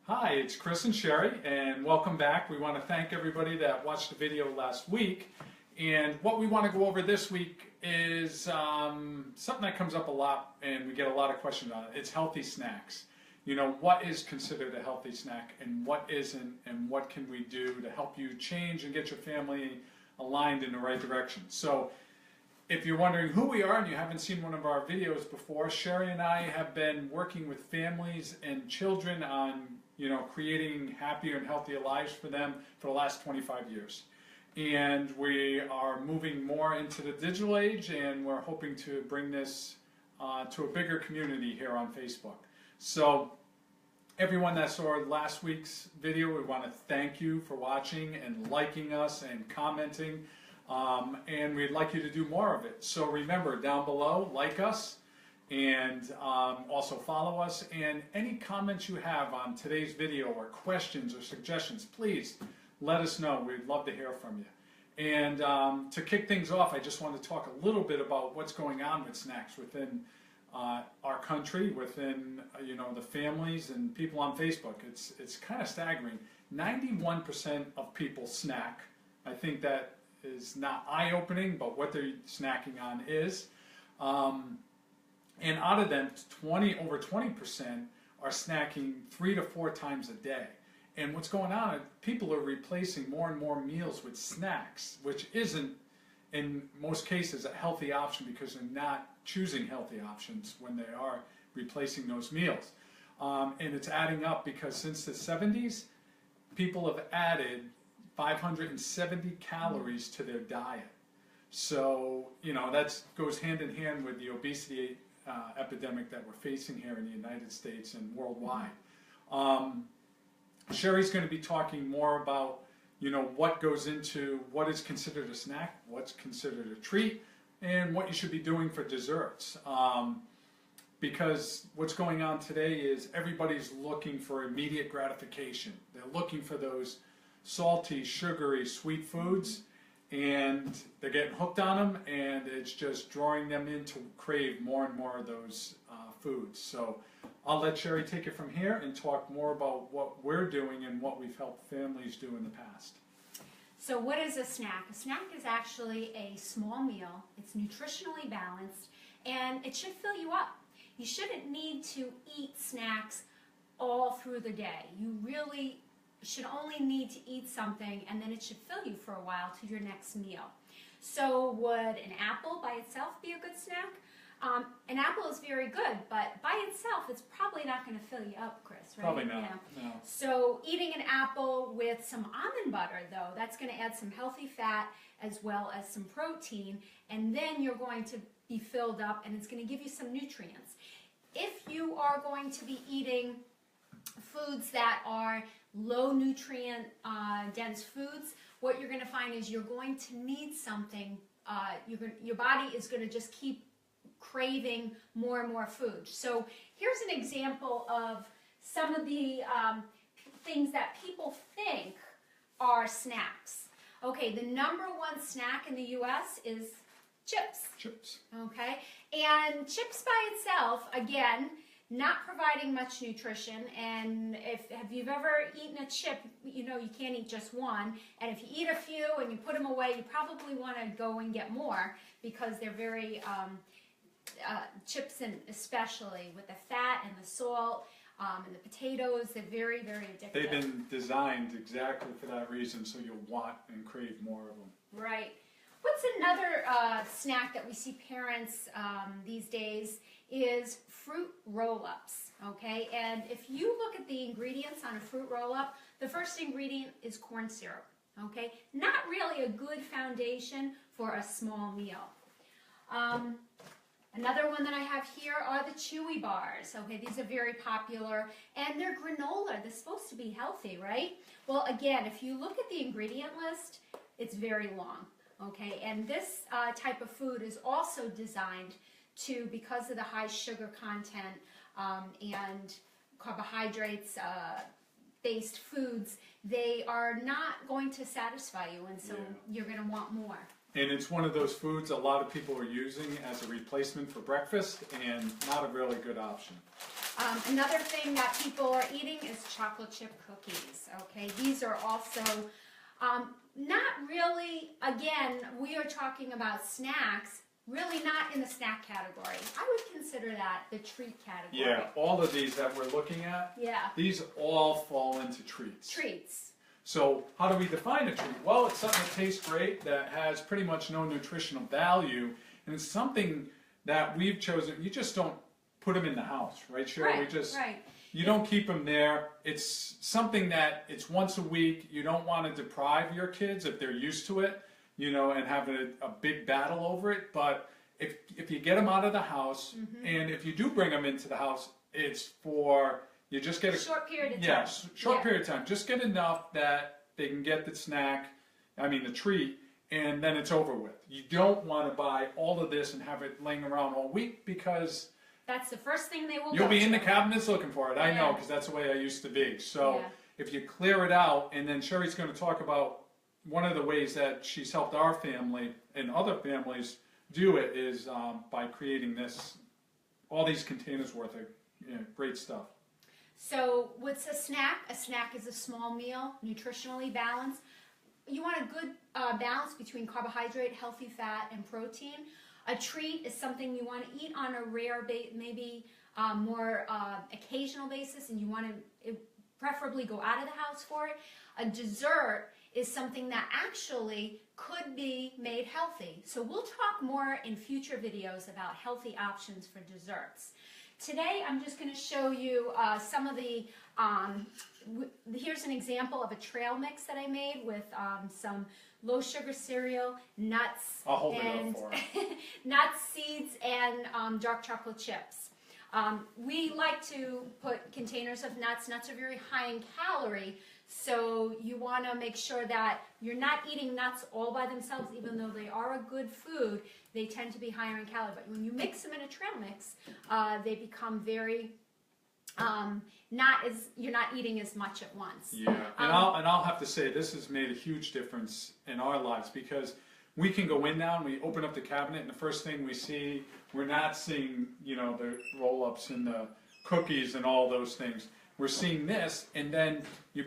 Hi, it's Chris and Sherry, and welcome back. We want to thank everybody that watched the video last week. And what we want to go over this week is something that comes up a lot, and we get a lot of questions on it. It's healthy snacks. You know, what is considered a healthy snack and what isn't, and what can we do to help you change and get your family aligned in the right direction. So if you're wondering who we are and you haven't seen one of our videos before, Sherry and I have been working with families and children on, creating happier and healthier lives for them for the last 25 years. And we are moving more into the digital age, and we're hoping to bring this to a bigger community here on Facebook. So everyone that saw last week's video, we want to thank you for watching and liking us and commenting. And we'd like you to do more of it. So remember, down below, like us and also follow us. And any comments you have on today's video or questions or suggestions, please let us know. We'd love to hear from you. And to kick things off, I just want to talk a little bit about what's going on with snacks within our country, within the families and people on Facebook. It's kind of staggering. 91% of people snack. I think that is not eye-opening, but what they're snacking on is. And out of them, over 20% are snacking 3 to 4 times a day. And what's going on, people are replacing more and more meals with snacks, which isn't, in most cases, a healthy option because they're not choosing healthy options when they are replacing those meals. And it's adding up because since the 70s, people have added 570 calories to their diet. So, that goes hand in hand with the obesity epidemic that we're facing here in the United States and worldwide. Sherry's going to be talking more about, what goes into what is considered a snack, what's considered a treat, and what you should be doing for desserts. Because what's going on today is everybody's looking for immediate gratification. They're looking for those salty, sugary, sweet foods, and they're getting hooked on them, and it's just drawing them in to crave more and more of those foods. So I'll let Sherry take it from here and talk more about what we're doing and what we've helped families do in the past. So what is a snack? A snack is actually a small meal. It's nutritionally balanced, and it should fill you up. You shouldn't need to eat snacks all through the day. You really should only need to eat something, and then it should fill you for a while to your next meal. So would an apple by itself be a good snack? An apple is very good, but by itself it's probably not going to fill you up, Chris, right? Probably not. Yeah. No. So eating an apple with some almond butter, though, that's going to add some healthy fat as well as some protein, and then you're going to be filled up, and it's going to give you some nutrients. If you are going to be eating foods that are low nutrient dense foods, what you're going to find is you're going to need something, your body is going to just keep craving more and more food. So here's an example of some of the things that people think are snacks. Okay, the #1 snack in the US is chips. Chips. Okay, and chips by itself, again, not providing much nutrition, and if you've ever eaten a chip, you can't eat just one, and if you eat a few and you put them away, you probably want to go and get more because they're very, chips, and especially with the fat and the salt and the potatoes, they're very, very addictive. They've been designed exactly for that reason, so you'll want and crave more of them. Right. What's another snack that we see parents these days is fruit roll-ups, okay? And if you look at the ingredients on a fruit roll-up, the first ingredient is corn syrup, okay? Not really a good foundation for a small meal. Another one that I have here are the Chewy bars, okay? These are very popular, and they're granola. They're supposed to be healthy, right? Well, again, if you look at the ingredient list, it's very long. Okay, and this type of food is also designed to, because of the high sugar content and carbohydrates based foods, they are not going to satisfy you, and so you're going to want more. And it's one of those foods a lot of people are using as a replacement for breakfast, and not a really good option. Another thing that people are eating is chocolate chip cookies, okay? These are also not really, again, we are talking about snacks, really not in the snack category. I would consider that the treat category. Yeah, all of these that we're looking at, Yeah. these all fall into treats. Treats. So how do we define a treat? Well, it's something that tastes great, that has pretty much no nutritional value, and it's something that we've chosen. You just don't put them in the house, right, Cheryl? Right. You don't keep them there. It's something that it's once a week. You don't want to deprive your kids if they're used to it, and have a big battle over it. But if you get them out of the house, and if you do bring them into the house, it's for, you just get a short period of time. Yes, short period of time. Just get enough that they can get the the treat, and then it's over with. You don't want to buy all of this and have it laying around all week, because that's the first thing they will you'll be in the to. cabinets looking for it. I know, Yeah. because that's the way I used to be. So Yeah. if you clear it out, and then Sherry's going to talk about one of the ways that she's helped our family and other families do it is by creating all these containers worth of great stuff. So what's a snack? A snack is a small meal, nutritionally balanced. You want a good balance between carbohydrate, healthy fat, and protein. A treat is something you want to eat on a rare, maybe more occasional basis, and you want to preferably go out of the house for it. A dessert is something that actually could be made healthy. So we'll talk more in future videos about healthy options for desserts. Today I'm just going to show you some of the, here's an example of a trail mix that I made with some low sugar cereal, nuts, I'll hold it up for her. nuts, seeds, and dark chocolate chips. We like to put containers of nuts. Nuts are very high in calorie, so you want to make sure that you're not eating nuts all by themselves, even though they are a good food. They tend to be higher in calorie, but when you mix them in a trail mix, they become very you're not eating as much at once. Yeah, and I'll have to say this has made a huge difference in our lives, because we can go in now and we open up the cabinet, and the first thing we see, we're not seeing the roll-ups and the cookies and all those things. We're seeing this, and then your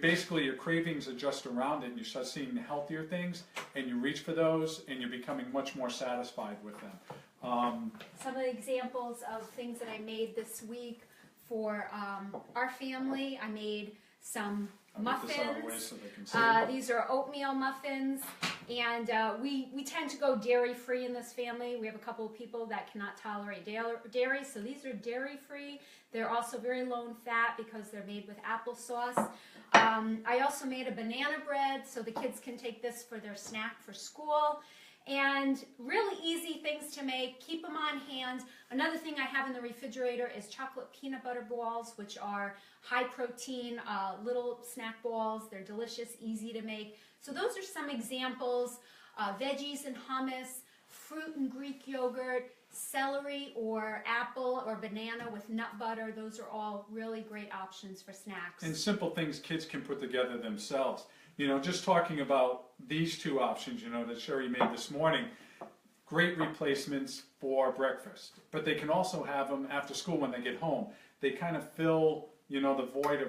cravings adjust around it, and you start seeing the healthier things, and you reach for those, and you're becoming much more satisfied with them. Some of the examples of things that I made this week for our family, I made some muffins. I'll get this out of the way so they can see. These are oatmeal muffins, and we tend to go dairy-free in this family. We have a couple of people that cannot tolerate dairy, so these are dairy-free. They're also very low in fat because they're made with applesauce. I also made a banana bread, so the kids can take this for their snack for school. And really easy things to make. Keep them on hand. Another thing I have in the refrigerator is chocolate peanut butter balls, which are high protein little snack balls. They're delicious, easy to make. So those are some examples. Veggies and hummus, fruit and Greek yogurt, celery or apple or banana with nut butter. Those are all really great options for snacks. And simple things kids can put together themselves. Just talking about these two options, that Sherry made this morning, great replacements for breakfast. But they can also have them after school when they get home. They kind of fill, the void of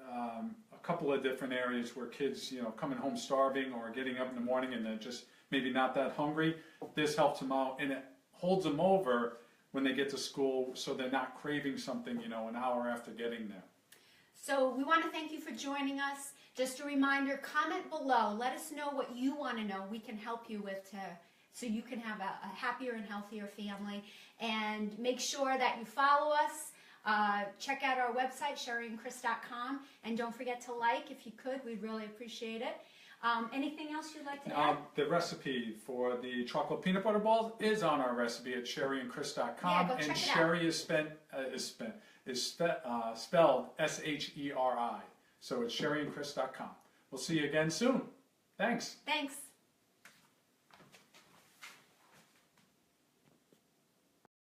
a couple of different areas where kids, coming home starving or getting up in the morning and they're just maybe not that hungry. This helps them out, and it holds them over when they get to school, so they're not craving something, an hour after getting there. So we want to thank you for joining us. Just a reminder, comment below. Let us know what you want to know we can help you with so you can have a happier and healthier family. And make sure that you follow us. Check out our website, sherryandchris.com. And don't forget to like if you could. We'd really appreciate it. Anything else you'd like to add? The recipe for the chocolate peanut butter balls is on our recipe at sherryandchris.com. Yeah, go check and it Sherry is spelled S-H-E-R-I. So it's sherryandchris.com. We'll see you again soon. Thanks. Thanks.